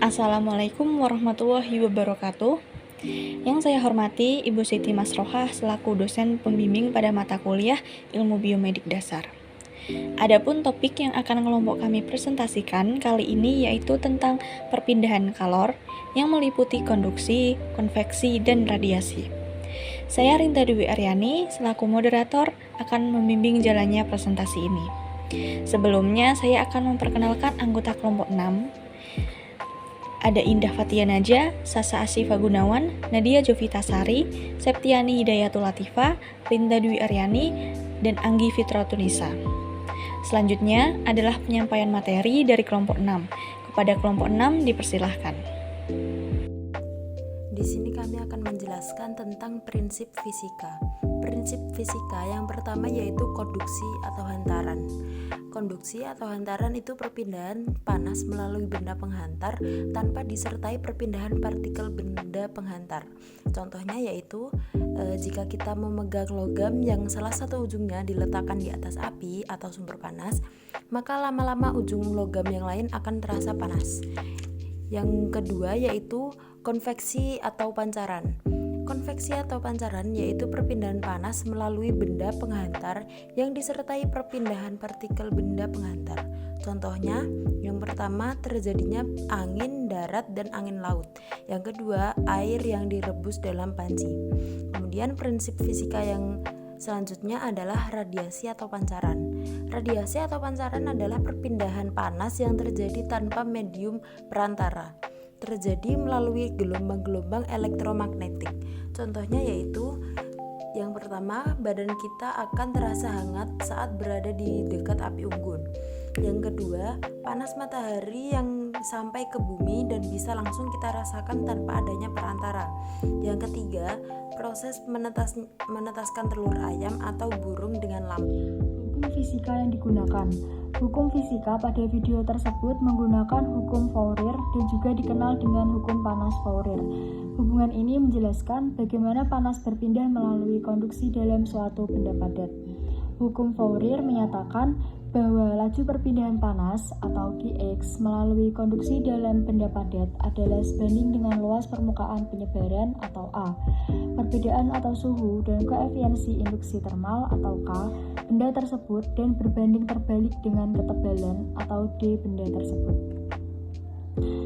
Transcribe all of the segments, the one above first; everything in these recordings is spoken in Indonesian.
Assalamualaikum warahmatullahi wabarakatuh. Yang saya hormati Ibu Siti Masrohah selaku dosen pembimbing pada mata kuliah Ilmu Biomedik Dasar. Adapun topik yang akan kelompok kami presentasikan kali ini yaitu tentang perpindahan kalor yang meliputi konduksi, konveksi, dan radiasi. Saya Rinta Dewi Aryani selaku moderator akan membimbing jalannya presentasi ini. Sebelumnya saya akan memperkenalkan anggota kelompok 6. Ada Indah Fatia Naja, Sasa Asifa Gunawan, Nadia Jovitasari, Septiani Hidayatul Latifah, Rinda Dwi Aryani, dan Anggi Fitratunisa. Selanjutnya adalah penyampaian materi dari kelompok 6. Kepada kelompok 6 dipersilahkan. Di sini kami akan menjelaskan tentang prinsip fisika. Prinsip fisika yang pertama yaitu konduksi atau hantaran. Konduksi atau hantaran itu perpindahan panas melalui benda penghantar tanpa disertai perpindahan partikel benda penghantar. Contohnya yaitu jika kita memegang logam yang salah satu ujungnya diletakkan di atas api atau sumber panas, maka lama-lama ujung logam yang lain akan terasa panas. Yang kedua yaitu konveksi atau pancaran. Konveksi atau pancaran yaitu perpindahan panas melalui benda penghantar yang disertai perpindahan partikel benda penghantar. Contohnya, yang pertama terjadinya angin darat dan angin laut. Yang kedua, air yang direbus dalam panci. Kemudian prinsip fisika yang selanjutnya adalah radiasi atau pancaran. Radiasi atau pancaran adalah perpindahan panas yang terjadi tanpa medium perantara. Terjadi melalui gelombang-gelombang elektromagnetik. Contohnya yaitu yang pertama, badan kita akan terasa hangat saat berada di dekat api unggun. Yang kedua, panas matahari yang sampai ke bumi dan bisa langsung kita rasakan tanpa adanya perantara. Yang ketiga, proses menetaskan telur ayam atau burung dengan lampu. Hukum fisika yang digunakan. Hukum fisika pada video tersebut menggunakan hukum Fourier dan juga dikenal dengan hukum panas Fourier. Hubungan ini menjelaskan bagaimana panas berpindah melalui konduksi dalam suatu benda padat. Hukum Fourier menyatakan bahwa laju perpindahan panas atau Qx melalui konduksi dalam benda padat adalah sebanding dengan luas permukaan penyebaran atau A, perbedaan atau suhu dan koefisiensi induksi termal atau K benda tersebut dan berbanding terbalik dengan ketebalan atau D benda tersebut.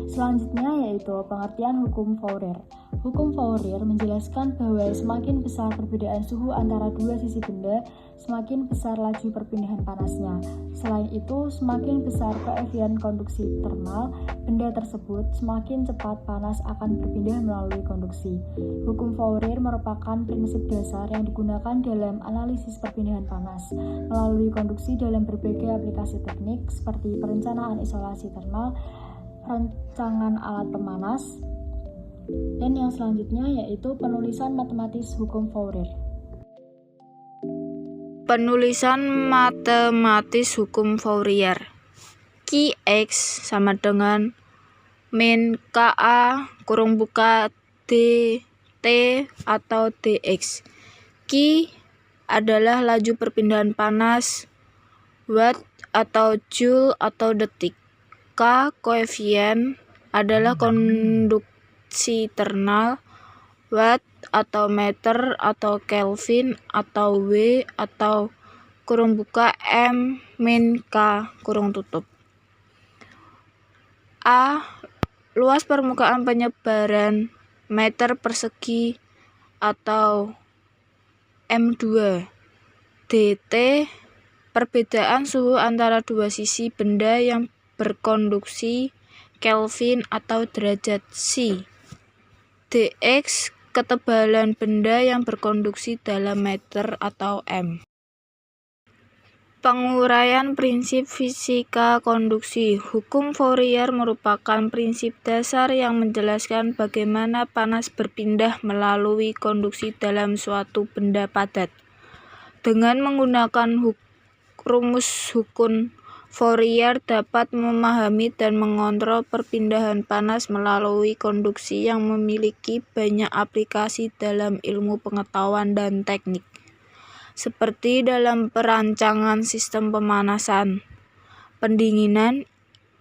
Selanjutnya yaitu pengertian hukum Fourier. Hukum Fourier menjelaskan bahwa semakin besar perbedaan suhu antara dua sisi benda, semakin besar laju perpindahan panasnya. Selain itu, semakin besar koefisien konduksi termal benda tersebut, semakin cepat panas akan berpindah melalui konduksi. Hukum Fourier merupakan prinsip dasar yang digunakan dalam analisis perpindahan panas melalui konduksi dalam berbagai aplikasi teknik seperti perencanaan isolasi termal, rancangan alat pemanas, dan yang selanjutnya yaitu penulisan matematis hukum Fourier. Penulisan matematis hukum Fourier. Qx sama dengan min Ka kurung buka dt atau dx. Q adalah laju perpindahan panas, watt atau joule atau detik. K koefisien adalah konduksi internal, watt atau meter atau kelvin atau W atau kurung buka M min K kurung tutup. A luas permukaan penyebaran meter persegi atau M2. dt perbedaan suhu antara dua sisi benda yang berkonduksi Kelvin atau derajat C. dx ketebalan benda yang berkonduksi dalam meter atau M. Penguraian prinsip fisika konduksi. Hukum Fourier merupakan prinsip dasar yang menjelaskan bagaimana panas berpindah melalui konduksi dalam suatu benda padat. Dengan menggunakan rumus hukum Fourier dapat memahami dan mengontrol perpindahan panas melalui konduksi yang memiliki banyak aplikasi dalam ilmu pengetahuan dan teknik, seperti dalam perancangan sistem pemanasan, pendinginan,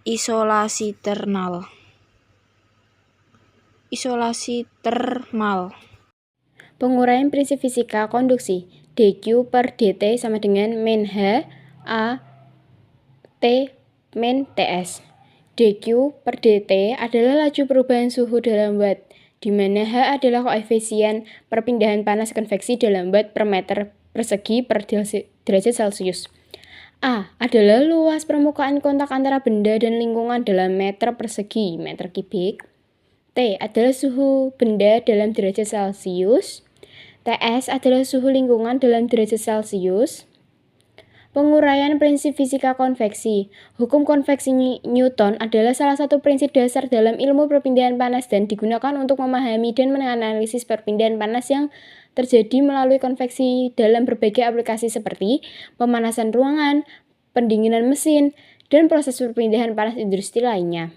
isolasi thermal. isolasi termal. Penguraian prinsip fisika konduksi. dQ per dt sama dengan min H A T min TS. dQ per dt adalah laju perubahan suhu dalam watt, di mana H adalah koefisien perpindahan panas konveksi dalam watt per meter persegi per derajat Celcius. A adalah luas permukaan kontak antara benda dan lingkungan dalam meter persegi meter kubik. T adalah suhu benda dalam derajat Celcius. TS adalah suhu lingkungan dalam derajat Celcius. Penguraian prinsip fisika konveksi. Hukum konveksi Newton adalah salah satu prinsip dasar dalam ilmu perpindahan panas dan digunakan untuk memahami dan menganalisis perpindahan panas yang terjadi melalui konveksi dalam berbagai aplikasi seperti pemanasan ruangan, pendinginan mesin, dan proses perpindahan panas industri lainnya.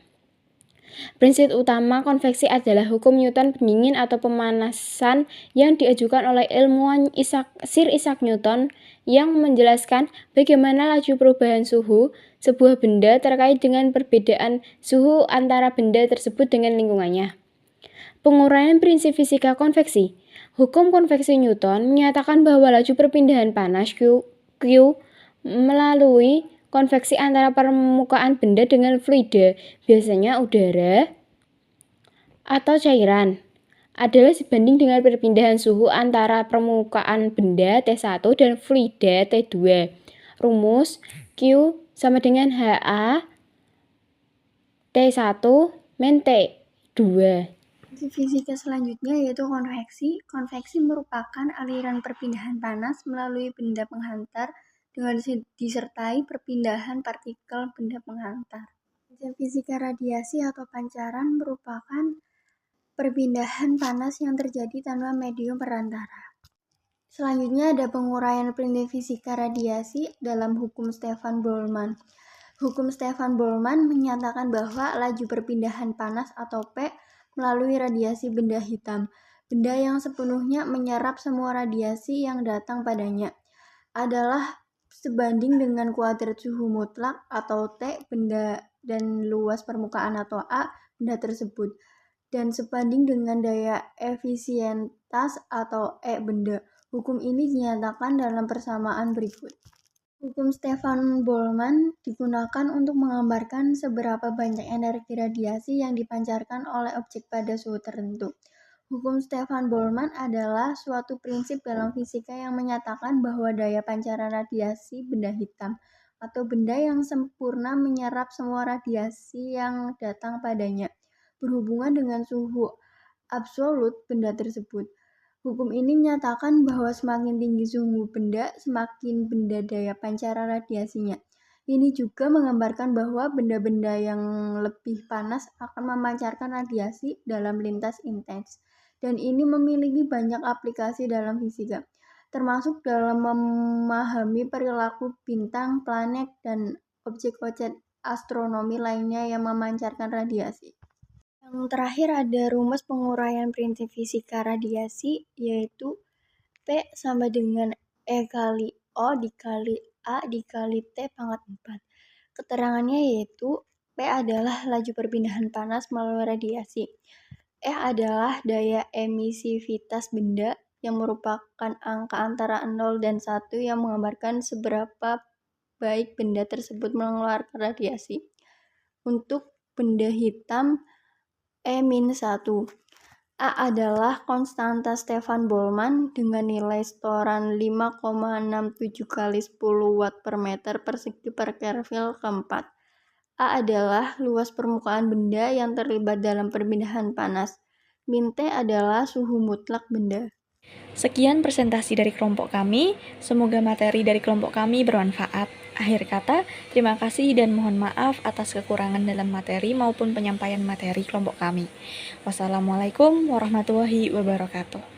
Prinsip utama konveksi adalah hukum Newton pendingin atau pemanasan yang diajukan oleh ilmuwan Sir Isaac Newton yang menjelaskan bagaimana laju perubahan suhu sebuah benda terkait dengan perbedaan suhu antara benda tersebut dengan lingkungannya. Penguraian prinsip fisika konveksi. Hukum konveksi Newton menyatakan bahwa laju perpindahan panas Q melalui konveksi antara permukaan benda dengan fluida, biasanya udara atau cairan, adalah sebanding dengan perpindahan suhu antara permukaan benda T1 dan fluida T2. Rumus Q sama dengan HA T1 min T2. Fisika selanjutnya yaitu konveksi. Konveksi merupakan aliran perpindahan panas melalui benda penghantar dengan disertai perpindahan partikel benda penghantar. Fisika radiasi atau pancaran merupakan perpindahan panas yang terjadi tanpa medium perantara. Selanjutnya ada penguraian prinsip fisika radiasi dalam hukum Stefan Boltzmann. Hukum Stefan Boltzmann menyatakan bahwa laju perpindahan panas atau P melalui radiasi benda hitam, benda yang sepenuhnya menyerap semua radiasi yang datang padanya, adalah sebanding dengan kuadrat suhu mutlak atau T benda dan luas permukaan atau A benda tersebut, dan sebanding dengan daya efisientas atau E benda. Hukum ini dinyatakan dalam persamaan berikut. Hukum Stefan Boltzmann digunakan untuk menggambarkan seberapa banyak energi radiasi yang dipancarkan oleh objek pada suhu tertentu. Hukum Stefan Boltzmann adalah suatu prinsip dalam fisika yang menyatakan bahwa daya pancaran radiasi benda hitam atau benda yang sempurna menyerap semua radiasi yang datang padanya berhubungan dengan suhu absolut benda tersebut. Hukum ini menyatakan bahwa semakin tinggi suhu benda, semakin benda daya pancaran radiasinya. Ini juga menggambarkan bahwa benda-benda yang lebih panas akan memancarkan radiasi dalam lintas intens. Dan ini memiliki banyak aplikasi dalam fisika, termasuk dalam memahami perilaku bintang, planet, dan objek-objek astronomi lainnya yang memancarkan radiasi. Yang terakhir ada rumus penguraian prinsip fisika radiasi, yaitu P sama dengan E kali O dikali A dikali T pangkat 4. Keterangannya yaitu P adalah laju perpindahan panas melalui radiasi. E adalah daya emisivitas benda yang merupakan angka antara 0 dan 1 yang menggambarkan seberapa baik benda tersebut mengeluarkan radiasi. Untuk benda hitam, E-1. A adalah konstanta Stefan Boltzmann dengan nilai setoran 5,67 kali 10 watt per meter persegi per Kelvin keempat. A adalah luas permukaan benda yang terlibat dalam perpindahan panas. Min T adalah suhu mutlak benda. Sekian presentasi dari kelompok kami. Semoga materi dari kelompok kami bermanfaat. Akhir kata, terima kasih dan mohon maaf atas kekurangan dalam materi maupun penyampaian materi kelompok kami. Wassalamualaikum warahmatullahi wabarakatuh.